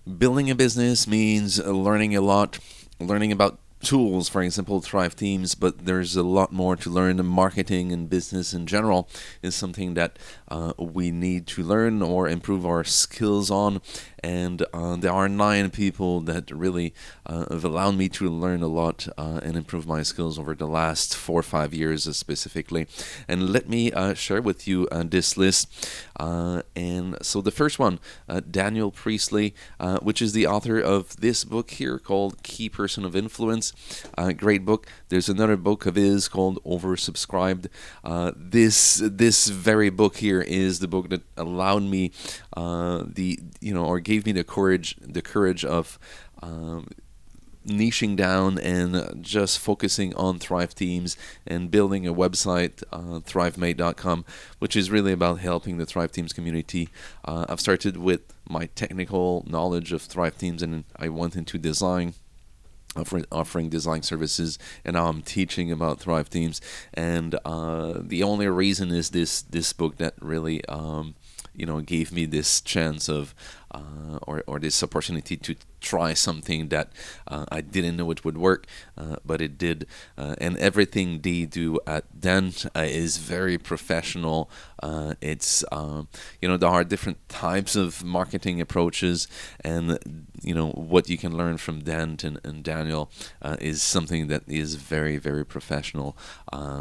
Building a business means learning a lot, learning about tools, for example, Thrive Teams, but there's a lot more to learn. Marketing and business in general is something that we need to learn or improve our skills on. And there are 9 people that really have allowed me to learn a lot and improve my skills over the last 4 or 5 years specifically. And let me share with you this list. And so the first one, Daniel Priestley, which is the author of this book here called Key Person of Influence. Great book. There's another book of his called Oversubscribed. This very book here is the book that allowed me or gave me the courage of niching down and just focusing on Thrive Teams and building a website, thrivemate.com, which is really about helping the Thrive Teams community. I've started with my technical knowledge of Thrive Teams, and I went into design, offering design services, and now I'm teaching about Thrive Teams. And the only reason is this book that really gave me this chance of or this opportunity to try something that I didn't know it would work, but it did. And everything they do at Dent is very professional. There are different types of marketing approaches, and what you can learn from Dent and Daniel is something that is very, very professional.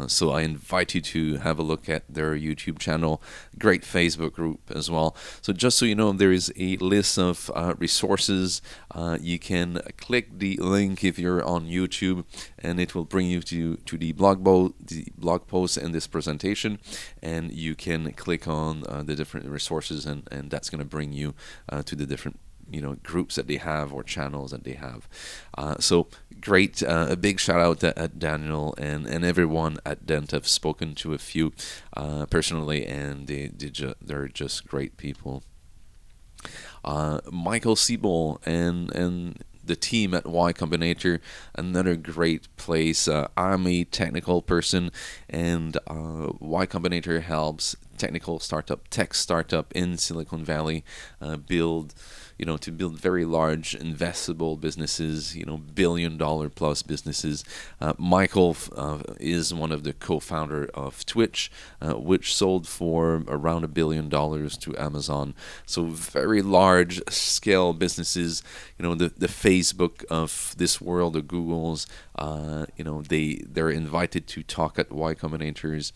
So I invite you to have a look at their YouTube channel, great Facebook group as well. So just so you know, there is a list of resources. You can click the link if you're on YouTube, and it will bring you to the blog post and this presentation, and you can click on the different resources, and that's going to bring you to the different groups that they have or channels that they have. So great, a big shout out to Daniel and everyone at Dent. I've spoken to a few personally, and they're just great people. Michael Siebel and the team at Y Combinator, another great place. I'm a technical person, and Y Combinator helps tech startup in Silicon Valley build very large investable businesses, billion-dollar plus businesses. Michael is one of the co-founder of Twitch, which sold for around $1 billion to Amazon. So very large scale businesses. The Facebook of this world, the Googles. They're invited to talk at Y Combinators,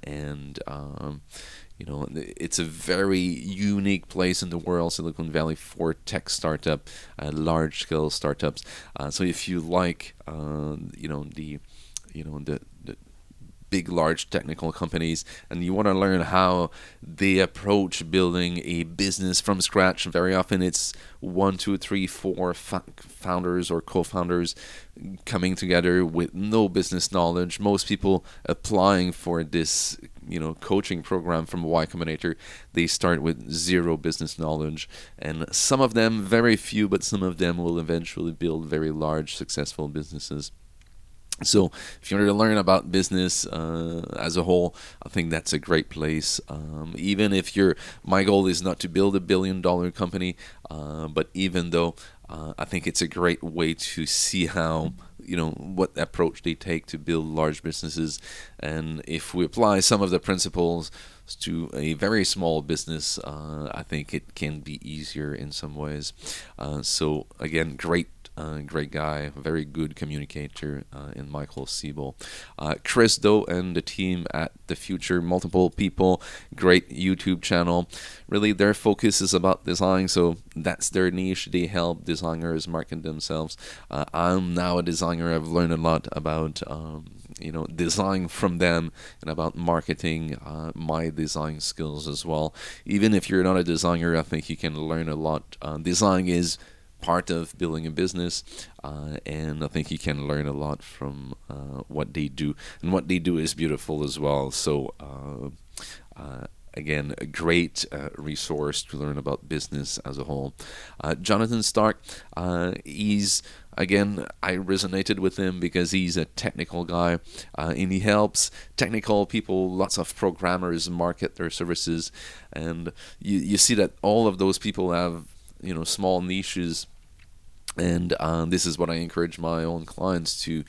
and it's a very unique place in the world, Silicon Valley, for tech startup, large-scale startups. So if you like, the big, large technical companies, and you want to learn how they approach building a business from scratch, very often it's 1, 2, 3, 4 founders or co-founders coming together with no business knowledge. Most people applying for this coaching program from Y Combinator, they start with zero business knowledge, and some of them, very few, but some of them will eventually build very large, successful businesses. So if you want to learn about business as a whole, I think that's a great place. Even if my goal is not to build a billion-dollar company, but even though I think it's a great way to see how what approach they take to build large businesses, and if we apply some of the principles to a very small business, I think it can be easier in some ways. So again, great guy, very good communicator in Michael Siebel. Chris Doe and the team at The Future, multiple people, great YouTube channel. Really, their focus is about design, so that's their niche. They help designers market themselves. I'm now a designer. I've learned a lot about design from them, and about marketing my design skills as well. Even if you're not a designer, I think you can learn a lot. Design is part of building a business, and I think you can learn a lot from what they do, and what they do is beautiful as well. So again, a great resource to learn about business as a whole. Jonathan Stark, again, I resonated with him because he's a technical guy, and he helps technical people, lots of programmers, market their services. And you see that all of those people have small niches. And this is what I encourage my own clients to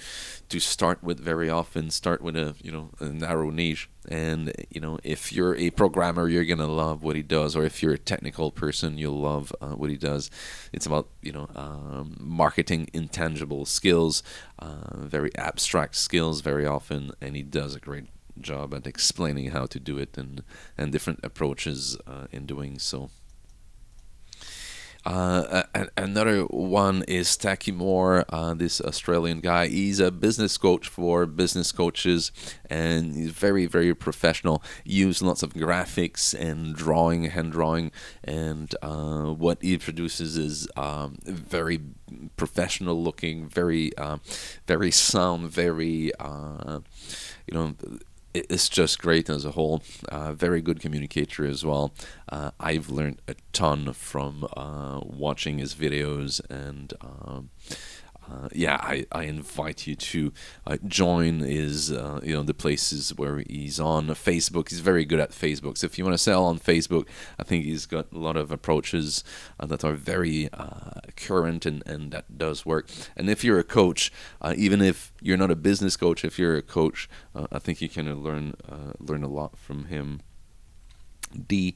start with very often. Start with a narrow niche, and if you're a programmer, you're gonna love what he does, or if you're a technical person, you'll love what he does. It's about marketing intangible skills, very abstract skills very often, and he does a great job at explaining how to do it and different approaches in doing so. Another one is Tacky Moore, this Australian guy. He's a business coach for business coaches, and he's very, very professional. He uses lots of graphics and hand drawing, and what he produces is very professional looking, very sound, very you know it's just great as a whole. Very good communicator as well. I've learned a ton from watching his videos, and yeah, I invite you to join his the places where he's on Facebook. He's very good at Facebook. So if you want to sell on Facebook, I think he's got a lot of approaches that are very current, and that does work. And if you're a coach, even if you're not a business coach, if you're a coach, I think you can learn a lot from him. The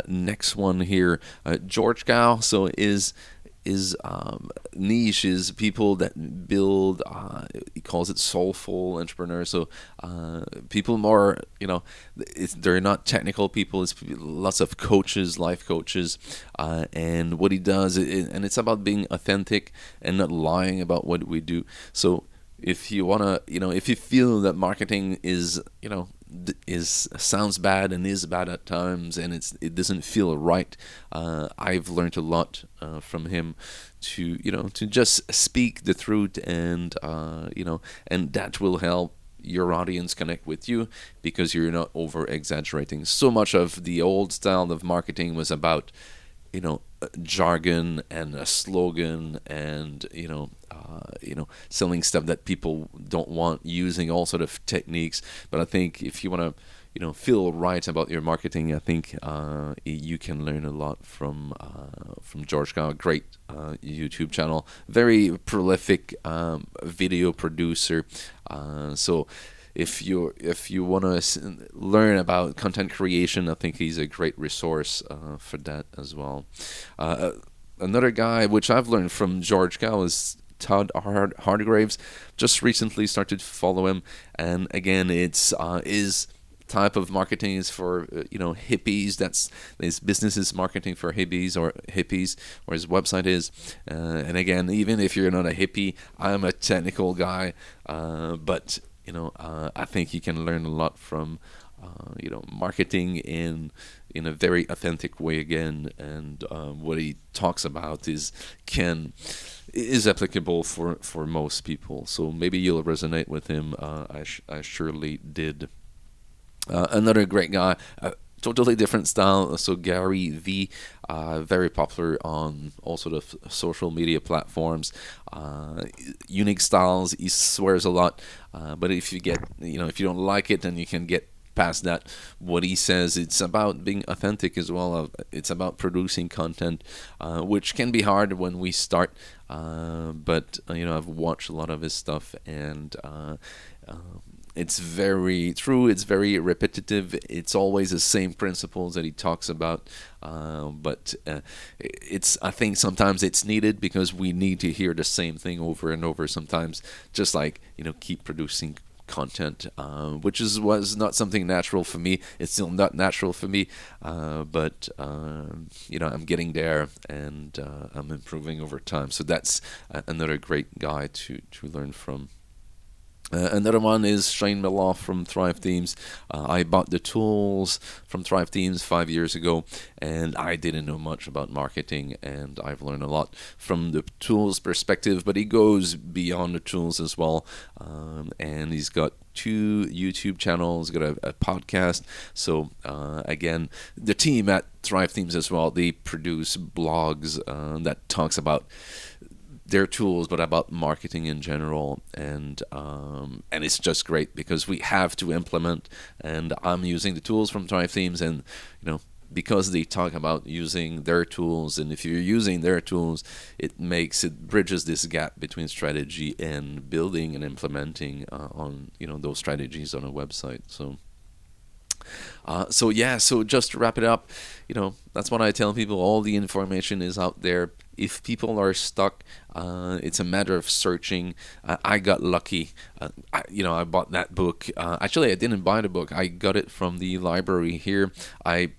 next one here, George Gow. So is niche is people that build, he calls it soulful entrepreneurs. So people more, they're not technical people. It's lots of coaches, life coaches, and what he does, and it's about being authentic and not lying about what we do. So if you want to, if you feel that marketing is, sounds bad and is bad at times, and it doesn't feel right, I've learned a lot from him to just speak the truth, and and that will help your audience connect with you because you're not over exaggerating. So much of the old style of marketing was about jargon and a slogan, and selling stuff that people don't want, using all sort of techniques. But I think if you want to feel right about your marketing, I think you can learn a lot from George Gow. Great YouTube channel, very prolific video producer. So if you want to learn about content creation, I think he's a great resource for that as well. Another guy which I've learned from George Gow is Todd Graves. Just recently started to follow him, and again, it's his type of marketing is for hippies. That's his business is marketing for hippies, or his website is. And again, even if you're not a hippie, I'm a technical guy, but I think you can learn a lot from marketing in a very authentic way again, and what he talks about is applicable for most people. So maybe you'll resonate with him. I surely did. Another great guy. Totally different style. So Gary V, very popular on all sort of social media platforms. Unique styles. He swears a lot, but if you if you don't like it, then you can get past that. What he says, it's about being authentic as well. It's about producing content, which can be hard when we start. But I've watched a lot of his stuff, and it's very true. It's very repetitive. It's always the same principles that he talks about. But I think sometimes it's needed because we need to hear the same thing over and over. Sometimes, just like keep producing content, which was not something natural for me. It's still not natural for me, but I'm getting there, and I'm improving over time. So that's another great guy to learn from. Another one is Shane Millah from Thrive Teams. I bought the tools from Thrive Teams 5 years ago, and I didn't know much about marketing, and I've learned a lot from the tools perspective, but he goes beyond the tools as well. And he's got 2 YouTube channels, got a podcast. So again, the team at Thrive Teams as well, they produce blogs that talks about their tools, but about marketing in general, and it's just great because we have to implement. And I'm using the tools from Thrive Teams, and because they talk about using their tools, and if you're using their tools, it bridges this gap between strategy and building and implementing on those strategies on a website. So yeah, so just to wrap it up, that's what I tell people. All the information is out there. If people are stuck, it's a matter of searching. I got lucky. I bought that book. Actually, I didn't buy the book. I got it from the library here. I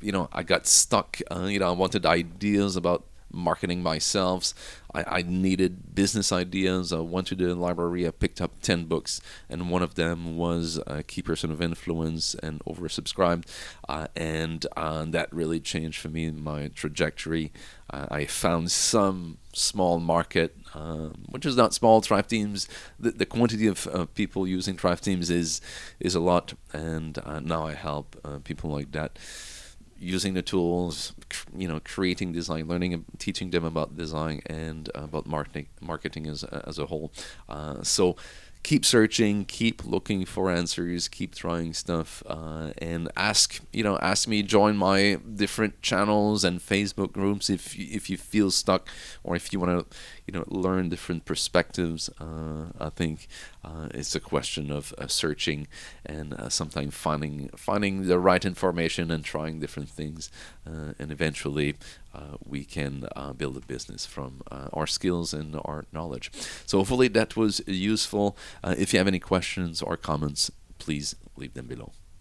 got stuck. I wanted ideas about marketing myself. I needed business ideas. I went to the library. I picked up 10 books, and one of them was Key Person of Influence, and oversubscribed. And that really changed for me my trajectory. I found some small market, which is not small. Thrive Teams, the quantity of people using Thrive Teams is a lot, and now I help people like that, using the tools, creating design, learning and teaching them about design and about marketing as a whole. So keep searching, keep looking for answers, keep trying stuff, and ask me, join my different channels and Facebook groups if you feel stuck, or if you want to learn different perspectives. I think it's a question of searching, and sometimes finding the right information and trying different things, and eventually we can build a business from our skills and our knowledge. So hopefully that was useful. If you have any questions or comments, please leave them below.